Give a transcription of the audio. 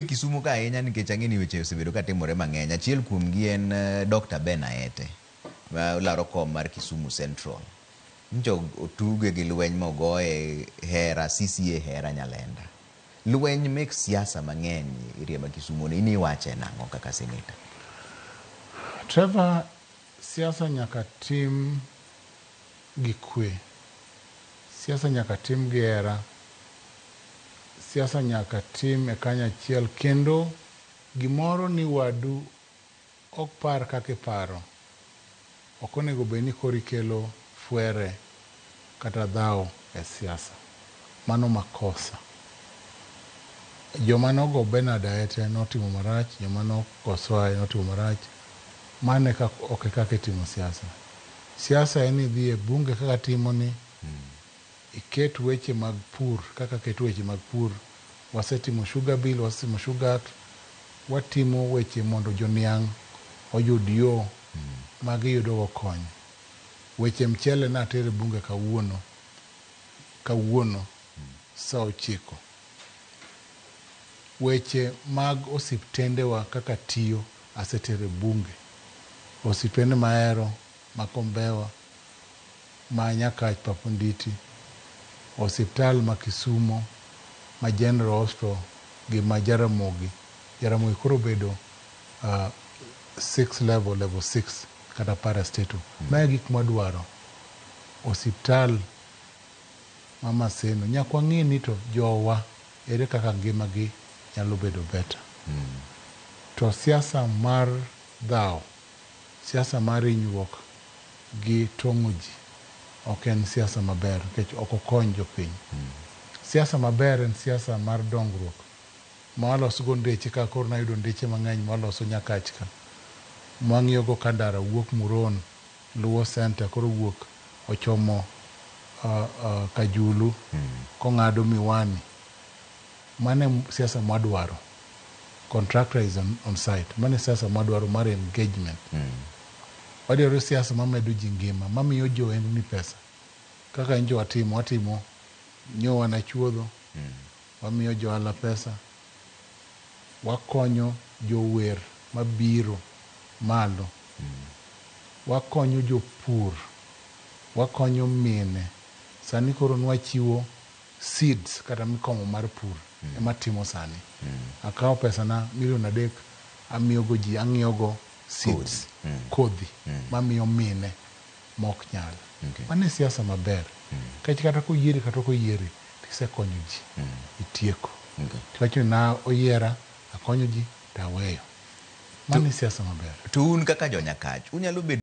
Kisumu ka ahinya nikech ang'eni weche osebedo ka timore mang'eny. Achiel kuomgi en Dr. Ben Aete ma laro kom mar Kisumu Central. Ncho otuge gi lweny mogoye hera CCA hera Nyalenda. Lweny mek siasa mang'eny iriema Kisumu ni iwache nang'o kaka seneta? Trevor, siasa nyaka tim gi kwe. Siasa nyaka tim gi hera. Siasa nyaka tim e kanya achiel kendo gimoro ni wadu ok par kaka iparo. Ok onego bed ni koro ikelo fwere kata dhao e siasa. Mano makosa. Joma nogo Bernard Aete notimo marach, joma nogo Swai notimo marach. Mane ok kaka itimo siasa. Siasa en idhi e bunge kaka timo ni. Iket weche mag pur kaka ket weche mag pur. Wasetimo sugar bill, wasetimo sugar act. Watimo weche mondo joniang' oyud yo magiyudo kony. Weche mchele natere bunge kawuono saa 9. Weche mag osiptendewa kaka tiyo asetere bunge. Osiptende mahero ma Kombewa, ma Nyakach Papunditi, osiptal ma Kisumo, ma General Hospital gi ma Jaramogi. Jaramogi koro bedo 6 level 6 kata parastatal. Mae gik mwadwaro. Osiptal ma Maseno. Nyakwa ng'i ni to jowa ere kaka ngimagi nyalo bedo better. To siasa mar dhao, siasa mar hinyruok gi tong'o ji ok en siasa maber nikech ok okony jopiny. Siasa maber en siasa mar dongruok. Ma waloso go ndeche ka koro nayudo ndeche mang'eny ma waloso Nyakach ka. Mwang'iyo go ka ndara wuok Muron, luwo center koro wuok ochomo Kajulu kong'ado Miwani. Mane siasa mwadwaro. Contractor is on site. Mane siasa mwadwaro mar engagement. Wadwaro siasa mamedo ji ngima, mamiyo johendni pesa. Kaka en jo watimo nyowa na chuodho, wamiyo johala pesa, wakonyo jower mabiro malo, wakonyo jopur, wakonyo mine. Sani koro nwachiwo seeds kata mikomo mar pur ema timo sani. Akawo pesa na $1,300,000 amiyogo ji, ang'iyogo seeds, kodhi, mamiyo mine mok nyal. Mane siasa maber. Kech kata koyieri kata koyieri, tisekonyo ji, itieko. Tiwacho na oyiera, akonyo ji, taweyo. Mane siasa maber. To un kaka jo Nyakach, unyalo bedo